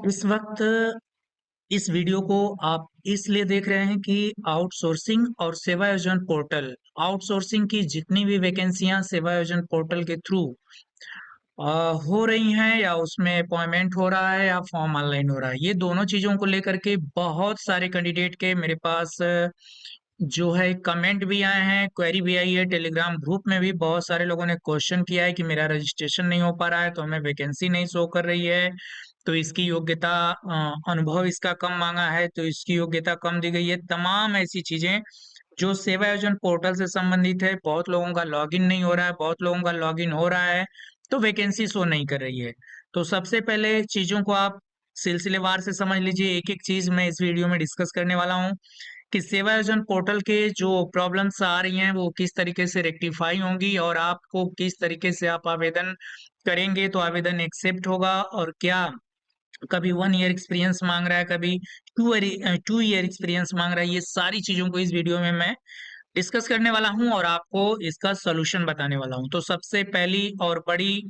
इस वक्त इस वीडियो को आप इसलिए देख रहे हैं कि आउटसोर्सिंग और सेवा योजन पोर्टल आउटसोर्सिंग की जितनी भी वैकेंसियां सेवा योजन पोर्टल के थ्रू हो रही हैं या उसमें अपॉइंटमेंट हो रहा है या फॉर्म ऑनलाइन हो रहा है, ये दोनों चीजों को लेकर के बहुत सारे कैंडिडेट के मेरे पास जो है कमेंट भी आए हैं, क्वेरी भी आई है। टेलीग्राम ग्रुप में भी बहुत सारे लोगों ने क्वेश्चन किया है कि मेरा रजिस्ट्रेशन नहीं हो पा रहा है तो हमें वैकेंसी नहीं शो कर रही है, तो इसकी योग्यता अनुभव इसका कम मांगा है तो इसकी योग्यता कम दी गई है। तमाम ऐसी चीजें जो सेवा योजन पोर्टल से संबंधित है। बहुत लोगों का लॉगिन नहीं हो रहा है, बहुत लोगों का लॉगिन हो रहा है तो वैकेंसी शो नहीं कर रही है। तो सबसे पहले चीजों को आप सिलसिलेवार से समझ लीजिए। एक एक चीज मैं इस वीडियो में डिस्कस करने वाला हूँ कि सेवा योजन पोर्टल के जो प्रॉब्लम्स आ रही हैं वो किस तरीके से रेक्टिफाई होंगी और आपको किस तरीके से आप आवेदन करेंगे तो आवेदन एक्सेप्ट होगा, और क्या कभी 1 ईयर एक्सपीरियंस मांग रहा है, कभी 2 ईयर एक्सपीरियंस मांग रहा है। ये सारी चीजों को इस वीडियो में मैं डिस्कस करने वाला हूं और आपको इसका सोल्यूशन बताने वाला हूं। तो सबसे पहली और बड़ी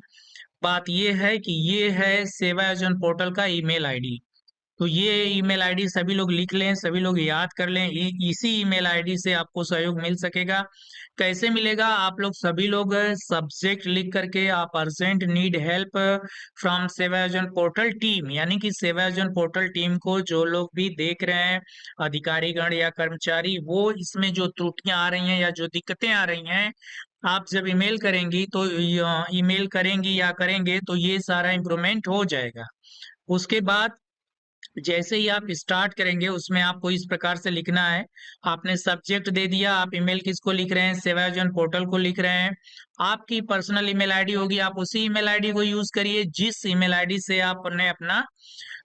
बात ये है कि ये है सेवा योजन पोर्टल का ईमेल आईडी। तो ये ईमेल आईडी सभी लोग लिख लें, सभी लोग याद कर लें। इसी ईमेल आईडी से आपको सहयोग मिल सकेगा। कैसे मिलेगा? आप लोग सभी लोग सब्जेक्ट लिख करके आप अर्जेंट नीड हेल्प फ्रॉम सेवायोजन पोर्टल टीम, यानी कि सेवायोजन पोर्टल टीम को जो लोग भी देख रहे हैं, अधिकारीगण या कर्मचारी, वो इसमें जो त्रुटियां आ रही हैं या जो दिक्कतें आ रही हैं, आप जब ईमेल करेंगी तो ईमेल करेंगी या करेंगे तो ये सारा इम्प्रूवमेंट हो जाएगा। उसके बाद जैसे ही आप स्टार्ट करेंगे उसमें आपको इस प्रकार से लिखना है। आपने सब्जेक्ट दे दिया, आप ईमेल किसको लिख रहे हैं? सेवायोजन पोर्टल को लिख रहे हैं। आपकी पर्सनल ईमेल आईडी होगी, आप उसी ईमेल आईडी को यूज करिए जिस ईमेल आईडी से आपने अपना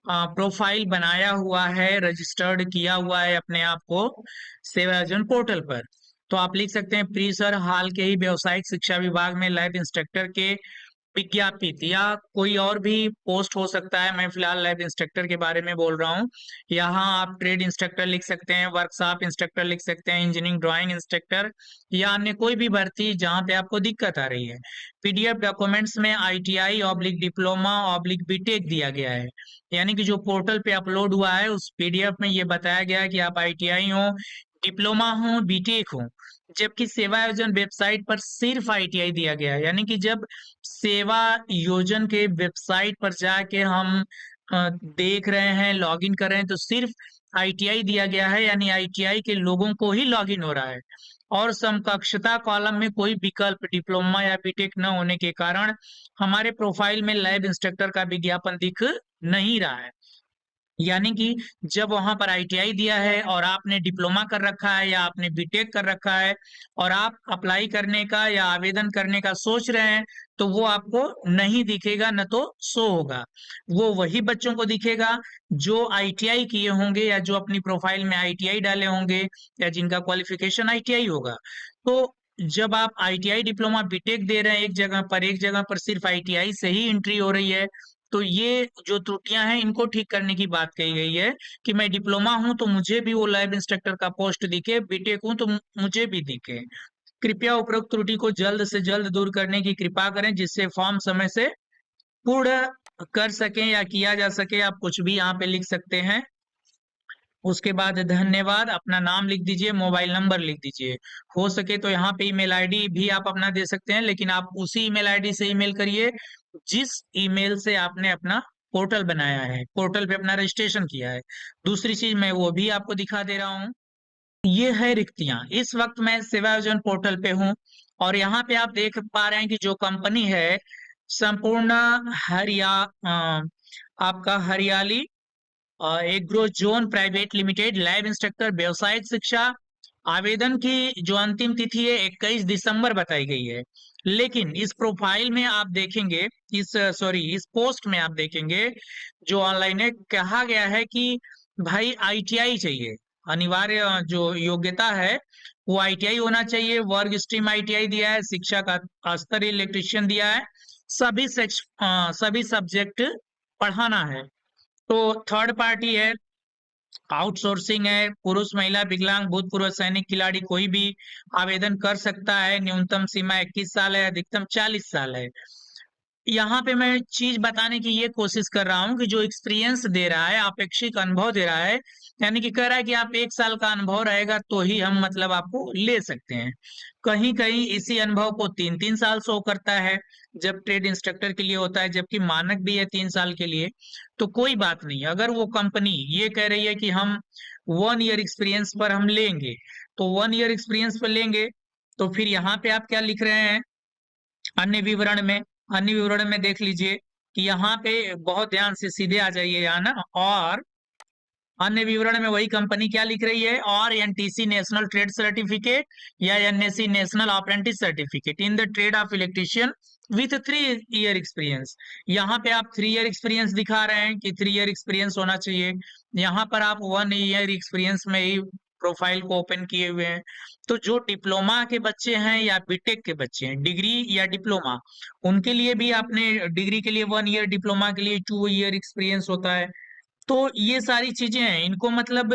प्रोफाइल बनाया हुआ है, रजिस्टर्ड किया हुआ है अपने आप को सेवायोजन पोर्टल पर। तो आप लिख सकते हैं, प्रिय सर, हाल के ही व्यवसायिक शिक्षा विभाग में लैब इंस्ट्रक्टर के विज्ञापित, या कोई और भी पोस्ट हो सकता है। मैं फिलहाल लैब इंस्ट्रक्टर के बारे में बोल रहा हूँ। यहाँ आप ट्रेड इंस्ट्रक्टर लिख सकते हैं, वर्कशॉप इंस्ट्रक्टर लिख सकते हैं, इंजीनियरिंग ड्राइंग इंस्ट्रक्टर, या अन्य कोई भी भर्ती जहाँ पे आपको दिक्कत आ रही है। पीडीएफ डॉक्यूमेंट्स में ITI oblique diploma oblique BTech दिया गया है, यानी कि जो पोर्टल पे अपलोड हुआ है उस पीडीएफ में ये बताया गया है कि आप आईटीआई हो, डिप्लोमा हो, बीटेक हो। जबकि सेवा योजन वेबसाइट पर सिर्फ आईटीआई दिया गया है, यानी कि जब सेवा योजन के वेबसाइट पर जाके हम देख रहे हैं, लॉगिन कर रहे हैं, तो सिर्फ आईटीआई दिया गया है, यानी आईटीआई के लोगों को ही लॉगिन हो रहा है। और समकक्षता कॉलम में कोई विकल्प डिप्लोमा या बीटेक न होने के कारण हमारे प्रोफाइल में लैब इंस्ट्रक्टर का विज्ञापन दिख नहीं रहा है। यानी कि जब वहां पर आईटीआई दिया है और आपने डिप्लोमा कर रखा है या आपने बीटेक कर रखा है और आप अप्लाई करने का या आवेदन करने का सोच रहे हैं, तो वो आपको नहीं दिखेगा, न तो शो होगा। वो वही बच्चों को दिखेगा जो आईटीआई किए होंगे या जो अपनी प्रोफाइल में आईटीआई डाले होंगे या जिनका क्वालिफिकेशन आईटीआई होगा। तो जब आप आईटीआई डिप्लोमा बीटेक दे रहे हैं एक जगह पर सिर्फ आईटीआई से ही एंट्री हो रही है, तो ये जो त्रुटियां हैं इनको ठीक करने की बात कही गई है कि मैं डिप्लोमा हूं तो मुझे भी वो लैब इंस्ट्रक्टर का पोस्ट दिखे, बीटेक हूं तो मुझे भी दिखे। कृपया उपरोक्त त्रुटि को जल्द से जल्द दूर करने की कृपा करें जिससे फॉर्म समय से पूर्ण कर सकें या किया जा सके। आप कुछ भी यहाँ पे लिख सकते हैं। उसके बाद धन्यवाद, अपना नाम लिख दीजिए, मोबाइल नंबर लिख दीजिए। हो सके तो यहाँ पे ईमेल आईडी भी आप अपना दे सकते हैं, लेकिन आप उसी ईमेल आईडी से ईमेल करिए जिस ईमेल से आपने अपना पोर्टल बनाया है, पोर्टल पे अपना रजिस्ट्रेशन किया है। दूसरी चीज मैं वो भी आपको दिखा दे रहा हूँ। ये है रिक्तियां। इस वक्त मैं सेवा योजन पोर्टल पे हूँ और यहाँ पे आप देख पा रहे हैं कि जो कंपनी है संपूर्ण हरिया आपका हरियाली agro zone private limited, lab instructor व्यवसायिक शिक्षा। आवेदन की जो अंतिम तिथि है 21 दिसंबर बताई गई है, लेकिन इस प्रोफाइल में आप देखेंगे, इस पोस्ट में आप देखेंगे जो ऑनलाइन है, कहा गया है कि भाई आईटीआई चाहिए। अनिवार्य जो योग्यता है वो आईटीआई होना चाहिए। वर्ग स्ट्रीम आईटीआई दिया है, शिक्षा का स्तर इलेक्ट्रीशियन दिया है, सभी सब्जेक्ट पढ़ाना है। तो थर्ड पार्टी है, आउटसोर्सिंग है, पुरुष महिला विकलांग भूतपूर्व सैनिक खिलाड़ी कोई भी आवेदन कर सकता है। न्यूनतम सीमा 21 साल है, अधिकतम 40 साल है। यहाँ पे मैं चीज बताने की ये कोशिश कर रहा हूँ कि जो एक्सपीरियंस दे रहा है, अपेक्षित अनुभव दे रहा है, यानी कि कह रहा है कि आप 1 साल का अनुभव रहेगा तो ही हम मतलब आपको ले सकते हैं। कहीं कहीं इसी अनुभव को 3-3 साल शो करता है जब ट्रेड इंस्ट्रक्टर के लिए होता है, जबकि मानक भी है 3 साल के लिए। तो कोई बात नहीं, अगर वो कंपनी ये कह रही है कि हम 1 ईयर एक्सपीरियंस पर हम लेंगे, तो 1 ईयर एक्सपीरियंस पर लेंगे, तो फिर यहाँ पे आप क्या लिख रहे हैं अन्य विवरण में? अन्य विवरण में देख लीजिए कि यहाँ पे बहुत ध्यान से सीधे आ जाइए यहाँ ना, और अन्य विवरण में वही कंपनी क्या लिख रही है, और एनटीसी नेशनल ट्रेड सर्टिफिकेट या NSC national apprentice certificate in the trade off electrician with 3 year experience. यहाँ पे आप 3 ईयर एक्सपीरियंस दिखा रहे हैं कि 3 ईयर एक्सपीरियंस होना चाहिए, यहाँ पर आप 1 ईयर एक्सपीरियंस में ही प्रोफाइल को ओपन किए हुए हैं। तो जो डिप्लोमा के बच्चे हैं या बीटेक के बच्चे हैं, डिग्री या डिप्लोमा, उनके लिए भी आपने डिग्री के लिए 1 ईयर, डिप्लोमा के लिए 2 ईयर एक्सपीरियंस होता है। तो ये सारी चीजें हैं, इनको मतलब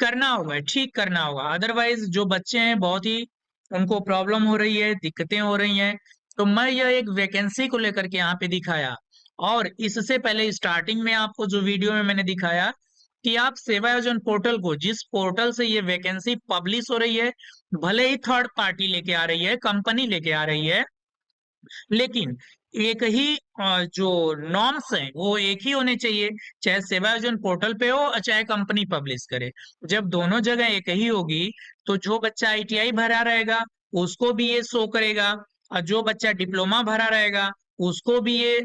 करना होगा, ठीक करना होगा, अदरवाइज जो बच्चे हैं बहुत ही उनको प्रॉब्लम हो रही है, दिक्कतें हो रही हैं। तो मैं यह एक वैकेंसी को लेकर के यहाँ पे दिखाया, और इससे पहले स्टार्टिंग में आपको जो वीडियो में मैंने दिखाया कि आप सेवा योजन पोर्टल को, जिस पोर्टल से ये वैकेंसी पब्लिश हो रही है, भले ही थर्ड पार्टी लेके आ रही है, कंपनी लेके आ रही है, लेकिन एक ही जो नॉर्म्स हैं वो एक ही होने चाहिए, चाहे सेवा योजन पोर्टल पे हो और चाहे कंपनी पब्लिश करे। जब दोनों जगह एक ही होगी तो जो बच्चा आईटीआई भरा रहेगा उसको भी ये शो करेगा, और जो बच्चा डिप्लोमा भरा रहेगा उसको भी ये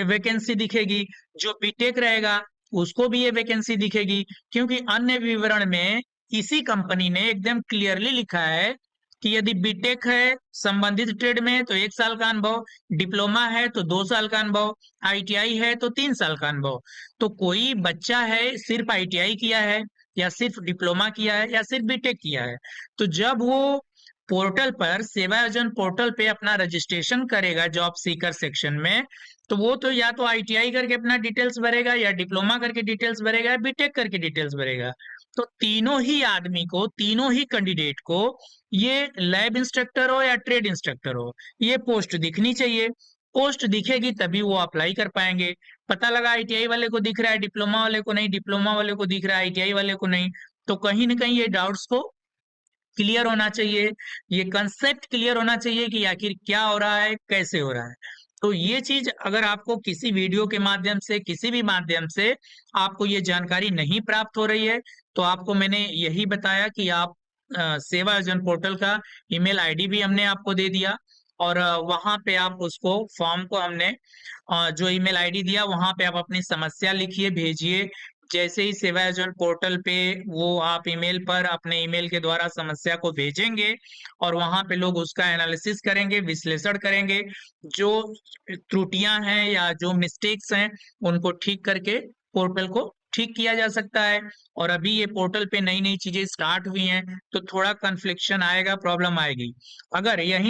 वैकेंसी दिखेगी, जो बीटेक रहेगा उसको भी ये वैकेंसी दिखेगी। क्योंकि अन्य विवरण में इसी कंपनी ने एकदम क्लियरली लिखा है कि यदि बीटेक है संबंधित ट्रेड में तो 1 साल का अनुभव, डिप्लोमा है तो 2 साल का अनुभव, आईटीआई है तो 3 साल का अनुभव। तो कोई बच्चा है सिर्फ आईटीआई किया है या सिर्फ डिप्लोमा किया है या सिर्फ बीटेक किया है, तो जब वो पोर्टल पर, सेवा योजन पोर्टल पे अपना रजिस्ट्रेशन करेगा जॉब सीकर सेक्शन में, तो वो तो या तो आईटीआई करके अपना डिटेल्स भरेगा या डिप्लोमा करके डिटेल्स भरेगा या बीटेक करके डिटेल्स भरेगा। तो तीनों ही आदमी को, तीनों ही कैंडिडेट को, ये लैब इंस्ट्रक्टर हो या ट्रेड इंस्ट्रक्टर हो, ये पोस्ट दिखनी चाहिए। पोस्ट दिखेगी तभी वो अप्लाई कर पाएंगे। पता लगा आईटीआई वाले को दिख रहा है, डिप्लोमा वाले को नहीं, डिप्लोमा वाले को दिख रहा है, आईटीआई वाले को नहीं। तो कहीं ना कहीं ये डाउट्स को क्लियर होना चाहिए, ये कंसेप्ट क्लियर होना चाहिए कि आखिर क्या हो रहा है, कैसे हो रहा है। तो ये चीज अगर आपको किसी वीडियो के माध्यम से, किसी भी माध्यम से आपको ये जानकारी नहीं प्राप्त हो रही है, तो आपको मैंने यही बताया कि आप सेवा योजन पोर्टल का ईमेल आईडी भी हमने आपको दे दिया, और वहां पे आप उसको, फॉर्म को हमने जो ईमेल आईडी दिया वहां पे आप अपनी समस्या लिखिए, भेजिए। जैसे ही सेवा योजन पोर्टल पे वो आप ईमेल पर अपने ईमेल के द्वारा समस्या को भेजेंगे, और वहां पे लोग उसका एनालिसिस करेंगे, विश्लेषण करेंगे, जो त्रुटियां हैं या जो मिस्टेक्स हैं उनको ठीक करके पोर्टल को ठीक किया जा सकता है। और अभी ये पोर्टल पे नई नई चीजें स्टार्ट हुई हैं तो थोड़ा कन्फ्लिक्शन आएगा, प्रॉब्लम आएगी। अगर यही